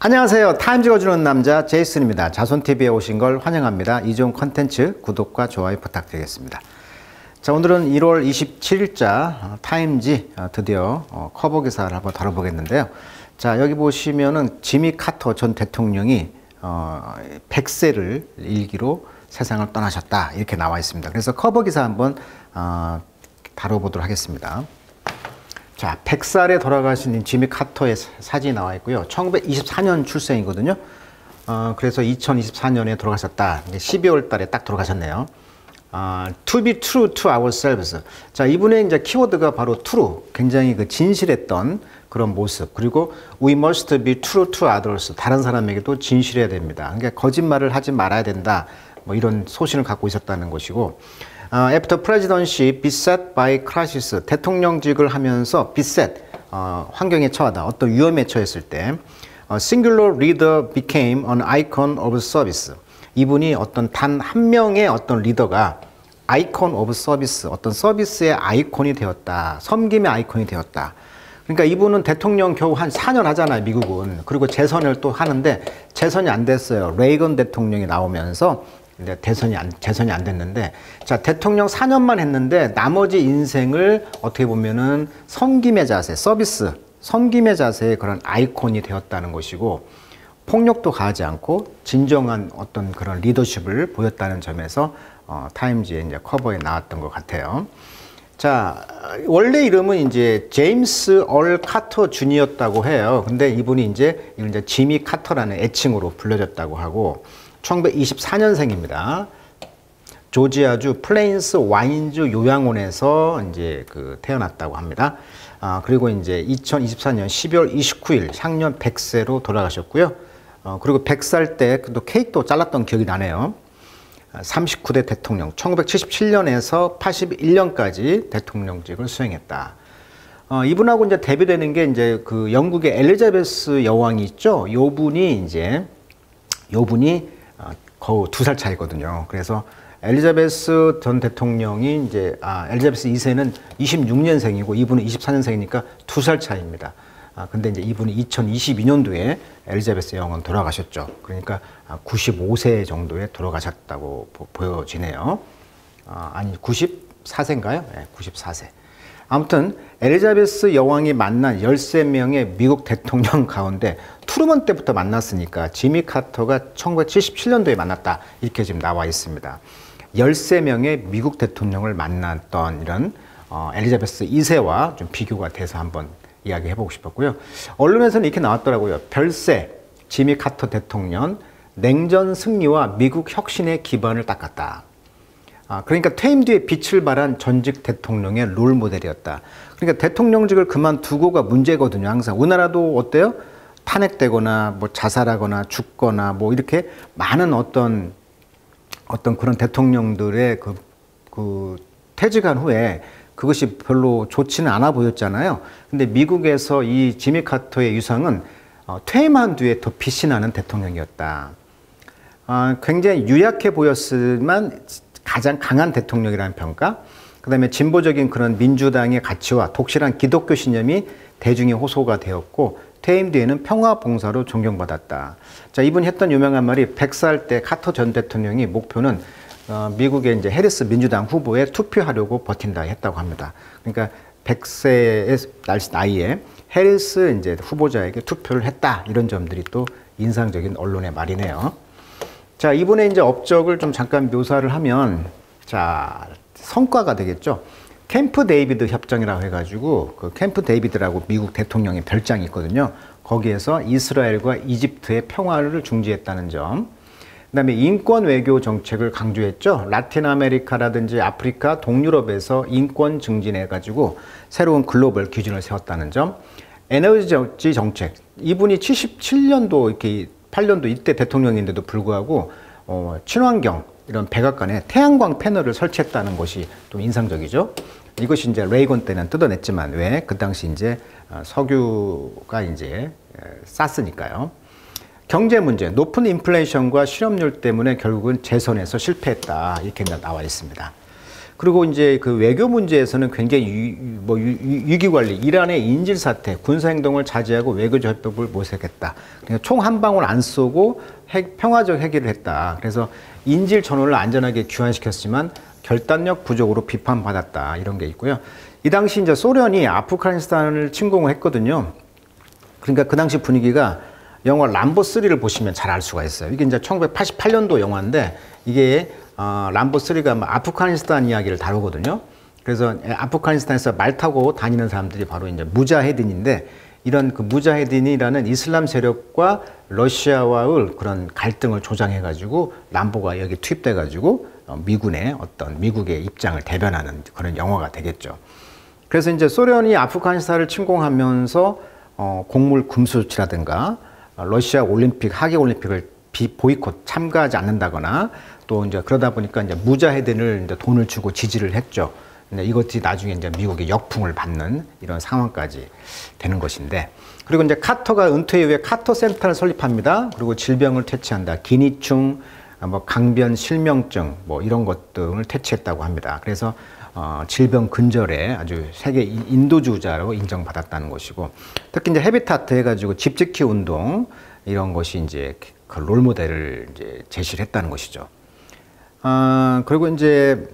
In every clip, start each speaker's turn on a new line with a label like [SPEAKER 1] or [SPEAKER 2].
[SPEAKER 1] 안녕하세요. 타임즈 읽어주는 남자 제이슨입니다. 자손TV에 오신 걸 환영합니다. 이 좋은 컨텐츠 구독과 좋아요 부탁드리겠습니다. 자, 오늘은 1월 27일자 타임즈 드디어 커버 기사를 한번 다뤄보겠는데요. 자, 여기 보시면은 지미 카터 전 대통령이 100세를 일기로 세상을 떠나셨다 이렇게 나와 있습니다. 그래서 커버 기사 한번 다뤄보도록 하겠습니다. 자, 100살에 돌아가신 지미 카터의 사진이 나와 있고요. 1924년 출생이거든요. 그래서 2024년에 돌아가셨다. 12월 달에 딱 돌아가셨네요. To be true to ourselves. 자, 이분의 이제 키워드가 바로 true. 굉장히 그 진실했던 그런 모습. 그리고 we must be true to others. 다른 사람에게도 진실해야 됩니다. 그러니까 거짓말을 하지 말아야 된다. 뭐 이런 소신을 갖고 있었다는 것이고. After presidency beset by crisis, 대통령직을 하면서 beset, 환경에 처하다, 어떤 위험에 처했을 때, singular leader became an icon of service. 이분이 어떤 단 한 명의 어떤 리더가 icon of service, 어떤 서비스의 아이콘이 되었다, 섬김의 아이콘이 되었다. 그러니까 이분은 대통령 겨우 한 4년 하잖아요, 미국은. 그리고 재선을 또 하는데 재선이 안 됐어요. 레이건 대통령이 나오면서 재선이 안 됐는데, 자, 대통령 4년만 했는데 나머지 인생을 어떻게 보면은 섬김의 자세, 서비스, 섬김의 자세의 그런 아이콘이 되었다는 것이고, 폭력도 가하지 않고 진정한 어떤 그런 리더십을 보였다는 점에서 타임즈의 이제 커버에 나왔던 것 같아요. 자, 원래 이름은 이제 제임스 얼 카터 주니어였다고 해요. 근데 이분이 이제 지미 카터라는 애칭으로 불려졌다고 하고, 1924년생입니다. 조지아주 플레인스 와인즈 요양원에서 이제 태어났다고 합니다. 그리고 이제 2024년 12월 29일 향년 100세로 돌아가셨고요. 그리고 100살 때 또 케이크도 잘랐던 기억이 나네요. 39대 대통령, 1977년에서 81년까지 대통령직을 수행했다. 이분하고 이제 대비되는 게 이제 그 영국의 엘리자베스 여왕이 있죠. 요분이 거의 2살 차이거든요. 그래서 엘리자베스 전 대통령이 이제 엘리자베스 2세는 26년생이고 이분은 24년생이니까 2살 차이입니다. 근데 이제 이분이 2022년도에 엘리자베스 여왕은 돌아가셨죠. 그러니까 95세 정도에 돌아가셨다고 보여지네요. 아니 94세인가요? 네, 94세. 아무튼 엘리자베스 여왕이 만난 13명의 미국 대통령 가운데 트루먼 때부터 만났으니까 지미 카터가 1977년도에 만났다 이렇게 지금 나와 있습니다. 13명의 미국 대통령을 만났던 이런 엘리자베스 2세와 좀 비교가 돼서 한번 이야기해 보고 싶었고요. 언론에서는 이렇게 나왔더라고요. 별세 지미 카터 대통령 냉전 승리와 미국 혁신의 기반을 닦았다. 그러니까 퇴임 뒤에 빛을 발한 전직 대통령의 롤 모델이었다. 그러니까 대통령직을 그만두고가 문제거든요. 항상 우리나라도 어때요? 탄핵되거나 뭐 자살하거나 죽거나 뭐 이렇게 많은 어떤 그런 대통령들의 그 퇴직한 후에 그것이 별로 좋지는 않아 보였잖아요. 근데 미국에서 이 지미 카터의 유상은 퇴임한 뒤에 더 빛이 나는 대통령이었다. 굉장히 유약해 보였지만 가장 강한 대통령이라는 평가, 그 다음에 진보적인 그런 민주당의 가치와 독실한 기독교 신념이 대중의 호소가 되었고, 퇴임 뒤에는 평화봉사로 존경받았다. 자, 이분이 했던 유명한 말이 100살 때 카터 전 대통령이 목표는 미국의 이제 해리스 민주당 후보에 투표하려고 버틴다 했다고 합니다. 그러니까 100세의 나이에 해리스 이제 후보자에게 투표를 했다. 이런 점들이 또 인상적인 언론의 말이네요. 자, 이분의 이제 업적을 좀 잠깐 묘사를 하면, 자, 성과가 되겠죠. 캠프 데이비드 협정이라고 해가지고, 그 캠프 데이비드라고 미국 대통령의 별장이 있거든요. 거기에서 이스라엘과 이집트의 평화를 중지했다는 점. 그 다음에 인권 외교 정책을 강조했죠. 라틴 아메리카라든지 아프리카, 동유럽에서 인권 증진해가지고 새로운 글로벌 기준을 세웠다는 점. 에너지 정책. 이분이 77년도 이렇게 8년도 이때 대통령인데도 불구하고 친환경 이런 백악관에 태양광 패널을 설치했다는 것이 좀 인상적이죠. 이것이 이제 레이건 때는 뜯어냈지만 왜 그 당시 이제 석유가 이제 쌌으니까요. 경제 문제, 높은 인플레이션과 실업률 때문에 결국은 재선에서 실패했다 이렇게 나와 있습니다. 그리고 이제 그 외교 문제에서는 굉장히 위기 관리, 이란의 인질 사태, 군사 행동을 자제하고 외교 협력을 모색했다. 그러니까 총 한 방울 안 쏘고 평화적 해결을 했다. 그래서 인질 전원을 안전하게 귀환시켰지만 결단력 부족으로 비판받았다. 이런 게 있고요. 이 당시 이제 소련이 아프가니스탄을 침공을 했거든요. 그러니까 그 당시 분위기가 영화 람보 3를 보시면 잘 알 수가 있어요. 이게 이제 1988년도 영화인데 이게 람보 3가 아프가니스탄 이야기를 다루거든요. 그래서 아프가니스탄에서 말 타고 다니는 사람들이 바로 이제 무자헤딘인데 이런 그 무자헤딘이라는 이슬람 세력과 러시아와의 그런 갈등을 조장해가지고 람보가 여기 투입돼가지고 미군의 어떤 미국의 입장을 대변하는 그런 영화가 되겠죠. 그래서 이제 소련이 아프가니스탄을 침공하면서 곡물 금수 조치라든가 러시아 올림픽, 하계 올림픽을 보이콧 참가하지 않는다거나 또 이제 그러다 보니까 이제 무자헤딘을 이제 돈을 주고 지지를 했죠. 근데 이것이 나중에 이제 미국의 역풍을 받는 이런 상황까지 되는 것인데, 그리고 이제 카터가 은퇴 이후에 카터 센터를 설립합니다. 그리고 질병을 퇴치한다. 기니충, 뭐 강변 실명증, 뭐 이런 것 등을 퇴치했다고 합니다. 그래서 질병 근절에 아주 세계 인도주의자로 인정받았다는 것이고, 특히 이제 헤비타트 해가지고 집 지키 운동 이런 것이 이제 그 롤모델을 이제 제시를 했다는 것이죠. 그리고 이제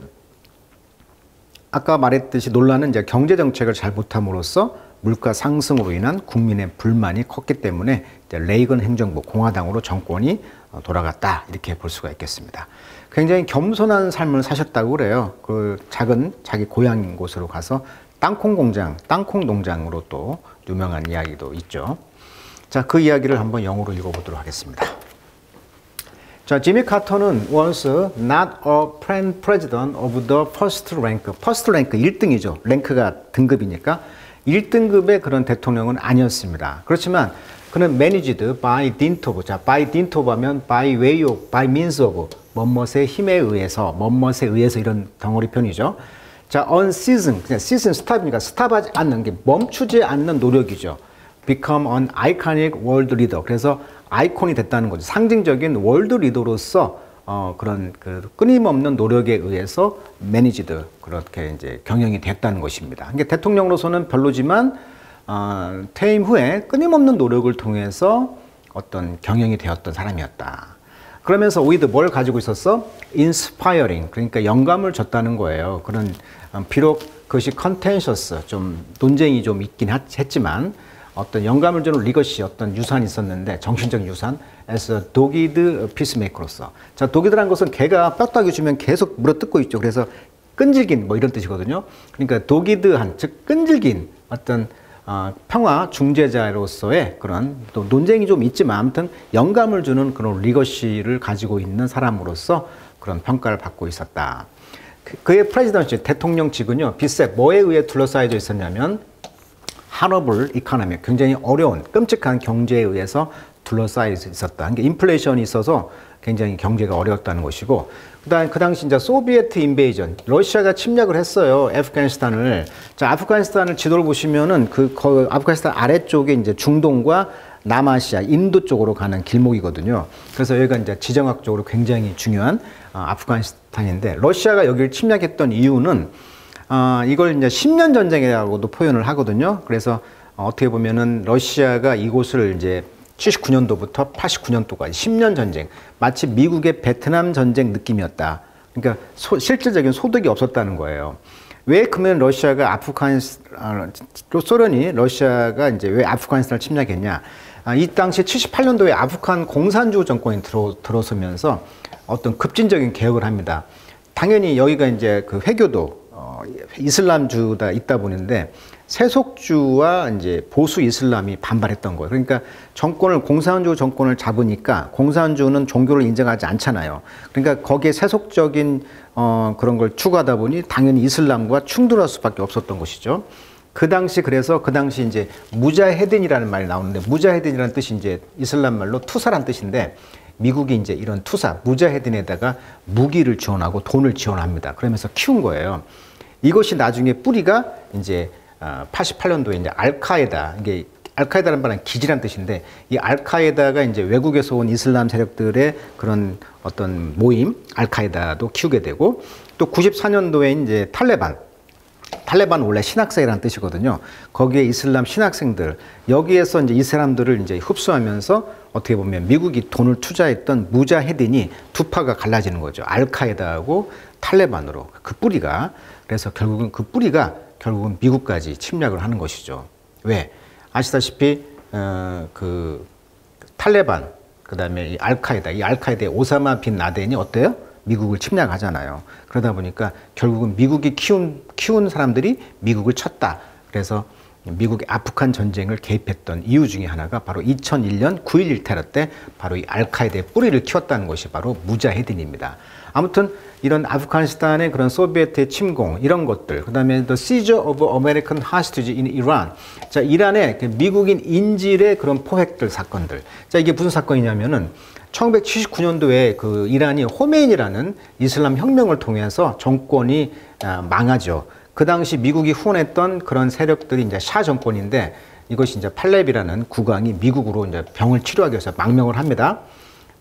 [SPEAKER 1] 아까 말했듯이 논란은 이제 경제 정책을 잘 못함으로써 물가 상승으로 인한 국민의 불만이 컸기 때문에 이제 레이건 행정부 공화당으로 정권이 돌아갔다 이렇게 볼 수가 있겠습니다. 굉장히 겸손한 삶을 사셨다고 그래요. 그 작은 자기 고향인 곳으로 가서 땅콩 공장, 땅콩 농장으로 또 유명한 이야기도 있죠. 자, 그 이야기를 한번 영어로 읽어보도록 하겠습니다. 자, 지미 카터는 was not a president of the first rank. first rank 1등이죠. 랭크가 등급이니까 1등급의 그런 대통령은 아니었습니다. 그렇지만 그는 managed by dint of. 자, by dint of 하면 by way of, by means of. 멋멋의 힘에 의해서, 멋멋에 의해서 이런 덩어리 편이죠. 자, unceasing. 그냥 season 스탑이니까 스탑하지 않는 게 멈추지 않는 노력이죠. become an iconic world leader. 그래서 아이콘이 됐다는 거죠. 상징적인 월드 리더로서 그런 그 끊임없는 노력에 의해서 managed 그렇게 이제 경영이 됐다는 것입니다. 그러니까 대통령으로서는 별로지만 퇴임 후에 끊임없는 노력을 통해서 어떤 경영이 되었던 사람이었다. 그러면서 with 뭘 가지고 있었어? inspiring. 그러니까 영감을 줬다는 거예요. 그런 비록 그것이 contentious 좀 논쟁이 좀 있긴 했지만 어떤 영감을 주는 리거시, 어떤 유산이 있었는데, 정신적 유산, as a dogged peacemaker로서. 자, dogged라는 것은 개가 뼈다귀 주면 계속 물어뜯고 있죠. 그래서 끈질긴, 뭐 이런 뜻이거든요. 그러니까 dogged한, 즉, 끈질긴 어떤 평화 중재자로서의 그런 또 논쟁이 좀 있지만 아무튼 영감을 주는 그런 리거시를 가지고 있는 사람으로서 그런 평가를 받고 있었다. 그의 프레지던시, 대통령직은요, 비색, 뭐에 의해 둘러싸여져 있었냐면, 하러블 이코노미, 굉장히 어려운 끔찍한 경제에 의해서 둘러싸여 있었다. 그러니까 인플레이션이 있어서 굉장히 경제가 어려웠다는 것이고, 그다음에 그 당시 이제 소비에트 인베이전, 러시아가 침략을 했어요. 아프가니스탄을. 자, 아프가니스탄을 지도를 보시면은 아프가니스탄 아래쪽에 이제 중동과 남아시아, 인도 쪽으로 가는 길목이거든요. 그래서 여기가 이제 지정학적으로 굉장히 중요한 아프가니스탄인데, 러시아가 여기를 침략했던 이유는 이걸 이제 10년 전쟁이라고도 표현을 하거든요. 그래서 어떻게 보면은 러시아가 이곳을 이제 79년도부터 89년도까지 10년 전쟁, 마치 미국의 베트남 전쟁 느낌이었다. 그러니까 실질적인 소득이 없었다는 거예요. 왜 그러면 러시아가 소련이 러시아가 이제 왜 아프가니스탄을 침략했냐? 이 당시 78년도에 아프간 공산주의 정권이 들어서면서 어떤 급진적인 개혁을 합니다. 당연히 여기가 이제 그 회교도 이슬람주가 있다 보는데 세속주와 이제 보수 이슬람이 반발했던 거예요. 그러니까 정권을 공산주의 정권을 잡으니까 공산주는 종교를 인정하지 않잖아요. 그러니까 거기에 세속적인 그런 걸 추구하다 보니 당연히 이슬람과 충돌할 수밖에 없었던 것이죠. 그 당시 그래서 그 당시 이제 무자헤딘이라는 말이 나오는데 무자헤딘이라는 뜻이 이제 이슬람 말로 투사란 뜻인데 미국이 이제 이런 투사 무자헤딘에다가 무기를 지원하고 돈을 지원합니다. 그러면서 키운 거예요. 이것이 나중에 뿌리가 이제 88년도에 이제 알카에다, 이게 알카에다라는 말은 기지란 뜻인데 이 알카에다가 이제 외국에서 온 이슬람 세력들의 그런 어떤 모임 알카에다도 키우게 되고 또 94년도에 이제 탈레반 원래 신학생이라는 뜻이거든요. 거기에 이슬람 신학생들 여기에서 이제 이 사람들을 이제 흡수하면서 어떻게 보면 미국이 돈을 투자했던 무자헤딘이 두 파가 갈라지는 거죠. 알카에다하고 탈레반으로 그 뿌리가 그래서 결국은 그 뿌리가 결국은 미국까지 침략을 하는 것이죠. 왜? 아시다시피 그 탈레반 그다음에 이 알카에다의 오사마 빈 라덴이 어때요? 미국을 침략하잖아요. 그러다 보니까 결국은 미국이 키운 사람들이 미국을 쳤다. 그래서 미국의 아프간 전쟁을 개입했던 이유 중에 하나가 바로 2001년 9.11 테러 때 바로 이 알카에다의 뿌리를 키웠다는 것이 바로 무자헤딘입니다. 아무튼 이런 아프가니스탄의 그런 소비에트의 침공 이런 것들 그다음에 The Seizure of American Hostage in Iran 자 이란의 미국인 인질의 그런 포획들 사건들 자 이게 무슨 사건이냐면은 1979년도에 그 이란이 호메인이라는 이슬람 혁명을 통해서 정권이 망하죠. 그 당시 미국이 후원했던 그런 세력들이 이제 샤 정권인데 이것이 이제 팔레비라는 국왕이 미국으로 이제 병을 치료하기 위해서 망명을 합니다.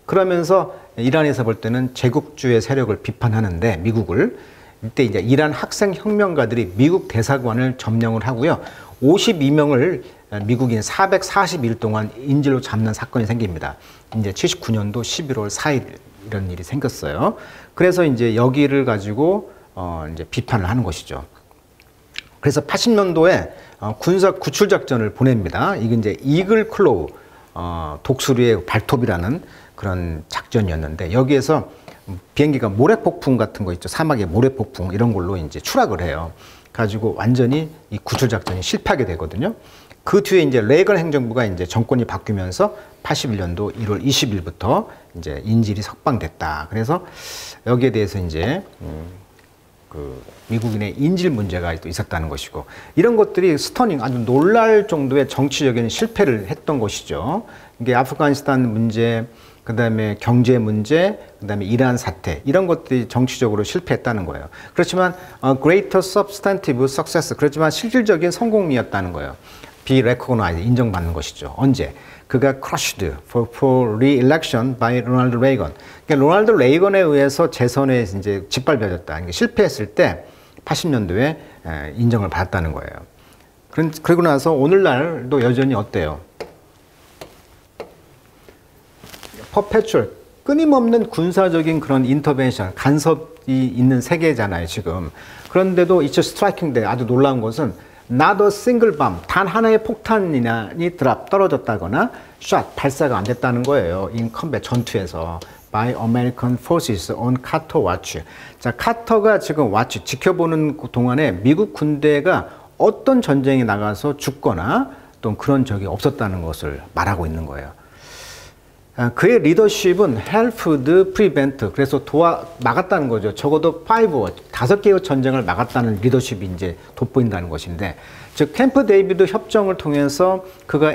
[SPEAKER 1] 그러면서 이란에서 볼 때는 제국주의 세력을 비판하는데 미국을 이때 이제 이란 학생 혁명가들이 미국 대사관을 점령을 하고요. 52명을 미국인 441일 동안 인질로 잡는 사건이 생깁니다. 이제 79년도 11월 4일 이런 일이 생겼어요. 그래서 이제 여기를 가지고 이제 비판을 하는 것이죠. 그래서 80년도에 군사 구출 작전을 보냅니다. 이게 이제 이글 클로우 독수리의 발톱이라는 그런 작전이었는데 여기에서 비행기가 모래폭풍 같은 거 있죠. 사막의 모래폭풍 이런 걸로 이제 추락을 해요. 가지고 완전히 이 구출 작전이 실패하게 되거든요. 그 뒤에 이제 레이건 행정부가 이제 정권이 바뀌면서 81년도 1월 20일부터 이제 인질이 석방됐다. 그래서 여기에 대해서 이제 그 미국인의 인질 문제가 또 있었다는 것이고 이런 것들이 스터닝 아주 놀랄 정도의 정치적인 실패를 했던 것이죠. 이게 아프가니스탄 문제, 그다음에 경제 문제, 그다음에 이란 사태 이런 것들이 정치적으로 실패했다는 거예요. 그렇지만 greater substantive success 그렇지만 실질적인 성공이었다는 거예요. be recognized 인정받는 것이죠. 언제? 그가 crushed for re-election by Ronald Reagan. 그러니까 로널드 레이건에 의해서 재선에 이제 짓밟혀졌다. 그러니까 실패했을 때 80년도에 인정을 받았다는 거예요. 그리고 나서 오늘날도 여전히 어때요? 퍼페추얼 끊임없는 군사적인 그런 인터벤션 간섭이 있는 세계잖아요 지금. 그런데도 이제 스트라이킹 때 아주 놀라운 것은 not a single bomb 단 하나의 폭탄이 떨어졌다거나 샷 발사가 안 됐다는 거예요. in combat 전투에서 by American forces on Carter Watch. 자 카터가 지금 와치 지켜보는 동안에 미국 군대가 어떤 전쟁에 나가서 죽거나 또 그런 적이 없었다는 것을 말하고 있는 거예요. 그의 리더십은 helped prevent 그래서 막았다는 거죠. 적어도 5개의 전쟁을 막았다는 리더십이 이제 돋보인다는 것인데 즉 캠프 데이비드 협정을 통해서 그가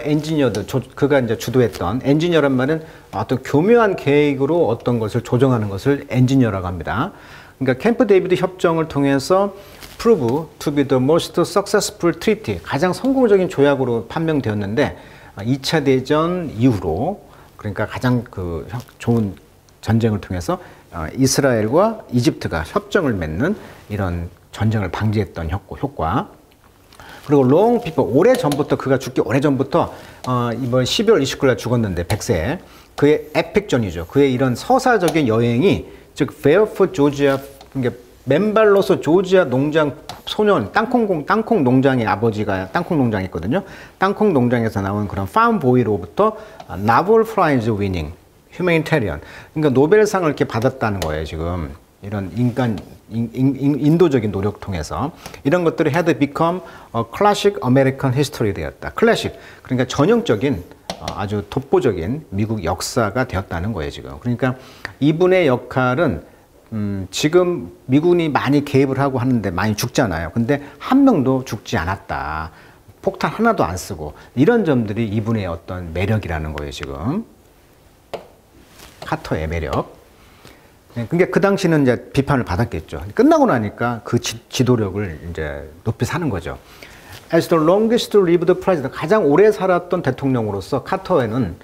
[SPEAKER 1] 그가 이제 주도했던 엔지니어란 말은 어떤 교묘한 계획으로 어떤 것을 조정하는 것을 엔지니어라고 합니다. 그러니까 캠프 데이비드 협정을 통해서 prove to be the most successful treaty 가장 성공적인 조약으로 판명되었는데 2차 대전 이후로 그러니까 가장 그 좋은 전쟁을 통해서 이스라엘과 이집트가 협정을 맺는 이런 전쟁을 방지했던 효과. 그리고 long before 오래전부터 그가 죽기 오래전부터 이번 12월 29일 죽었는데 100세 그의 에픽전이죠. 그의 이런 서사적인 여행이 즉 베어풋 조지아 그러니까 맨발로서 조지아 농장 소년 땅콩 농장의 아버지가 땅콩 농장이 있거든요. 땅콩 농장에서 나온 그런 팜보이로부터 나볼 프라이즈 위닝 휴메니테리언 그러니까 노벨상을 이렇게 받았다는 거예요. 지금 이런 인도적인 노력 통해서 이런 것들이 had become a classic American history 되었다. 클래식 그러니까 전형적인 아주 독보적인 미국 역사가 되었다는 거예요. 지금 그러니까 이분의 역할은 지금 미군이 많이 개입을 하고 하는데 많이 죽잖아요. 근데 한 명도 죽지 않았다. 폭탄 하나도 안 쓰고 이런 점들이 이분의 어떤 매력이라는 거예요. 지금 카터의 매력. 그러니까 그 당시는 이제 비판을 받았겠죠. 끝나고 나니까 그 지도력을 이제 높이 사는 거죠. As the longest lived president, 가장 오래 살았던 대통령으로서 카터에는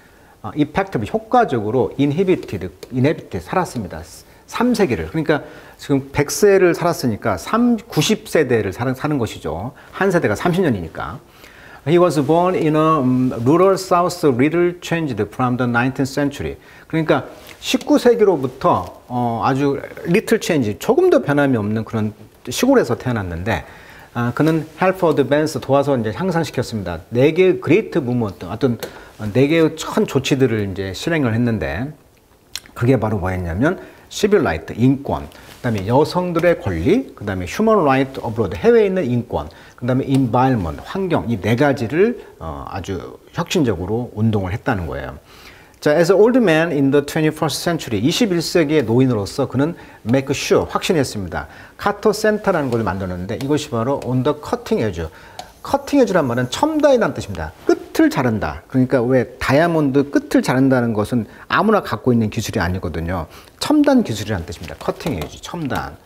[SPEAKER 1] effective, 효과적으로 inhabited 살았습니다. 3세기를. 그러니까 지금 100세를 살았으니까 90세대를 사는 것이죠. 한 세대가 30년이니까. He was born in a rural south little changed from the 19th century. 그러니까 19세기로부터 아주 little change, 조금 더 변함이 없는 그런 시골에서 태어났는데 그는 help advance, 도와서 이제 향상시켰습니다. 4개의 great movement, 어떤 4개의 큰 조치들을 이제 실행을 했는데 그게 바로 뭐였냐면 civil right, 인권, 그다음에 여성들의 권리, 그다음에 human right abroad, 해외에 있는 인권, 그다음에 environment, 환경, 이 4가지를 아주 혁신적으로 운동을 했다는 거예요. 자, as an old man in the 21st century, 21세기의 노인으로서 그는 make sure, 확신했습니다. 카터 센터라는 걸 만들었는데 이것이 바로 on the cutting edge. 커팅 에즈란 말은 첨단이라는 뜻입니다. 끝을 자른다. 그러니까 왜 다이아몬드 끝을 자른다는 것은 아무나 갖고 있는 기술이 아니거든요. 첨단 기술이라는 뜻입니다. 커팅 에즈, 첨단.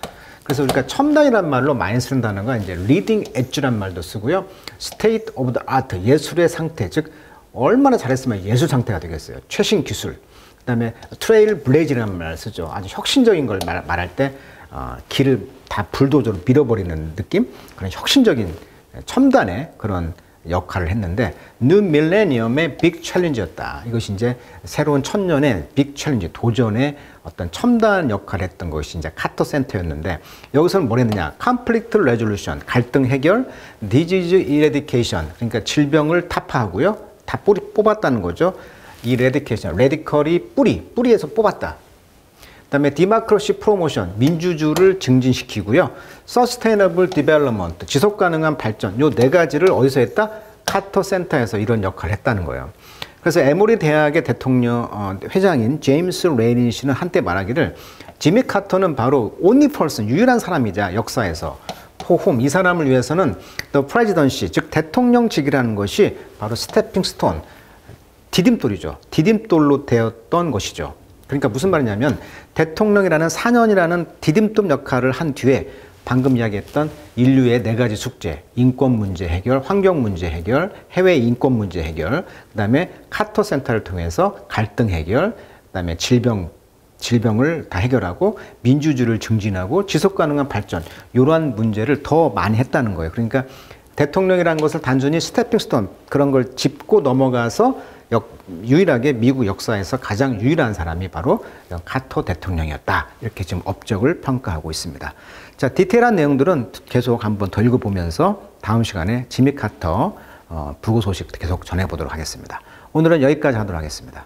[SPEAKER 1] 그래서 우리가 첨단이란 말로 많이 쓰는 단어가 이제 리딩 엣지란 말도 쓰고요. state of the art, 예술의 상태, 즉 얼마나 잘했으면 예술 상태가 되겠어요. 최신 기술. 그다음에 트레일 블레이즈라는 말을 쓰죠. 아주 혁신적인 걸 말할 때 길을 다 불도저로 밀어버리는 느낌? 그런 혁신적인 첨단의 그런 역할을 했는데 뉴 밀레니엄의 빅 챌린지였다. 이것이 이제 새로운 천년의 빅 챌린지, 도전의 어떤 첨단 역할을 했던 것이 이제 카터 센터였는데 여기서는 뭘 했느냐? conflict resolution, 갈등 해결, disease eradication, 그러니까 질병을 타파하고요. 다 뽑았다는 거죠. eradication, radical이 뿌리에서 뽑았다. 그다음에 democracy promotion, 민주주의를 증진시키고요. sustainable development, 지속 가능한 발전, 요 4가지를 어디서 했다? 카터 센터에서 이런 역할을 했다는 거예요. 그래서 에모리 대학의 대통령 회장인 제임스 레이닌 씨는 한때 말하기를 지미 카터는 바로 only person, 유일한 사람이자 역사에서 이 사람을 위해서는 the presidency, 즉 대통령직이라는 것이 바로 스태핑 스톤, 디딤돌이죠. 디딤돌로 되었던 것이죠. 그러니까 무슨 말이냐면 대통령이라는 4년이라는 디딤돌 역할을 한 뒤에 방금 이야기했던 인류의 4가지 숙제, 인권 문제 해결, 환경 문제 해결, 해외 인권 문제 해결, 그다음에 카터 센터를 통해서 갈등 해결, 그다음에 질병을 다 해결하고 민주주의를 증진하고 지속 가능한 발전, 이러한 문제를 더 많이 했다는 거예요. 그러니까 대통령이라는 것을 단순히 스태핑 스톤, 그런 걸 짚고 넘어가서 유일하게 미국 역사에서 가장 유일한 사람이 바로 카터 대통령이었다. 이렇게 지금 업적을 평가하고 있습니다. 자, 디테일한 내용들은 계속 한번 더 읽어보면서 다음 시간에 지미 카터 부고 소식 계속 전해보도록 하겠습니다. 오늘은 여기까지 하도록 하겠습니다.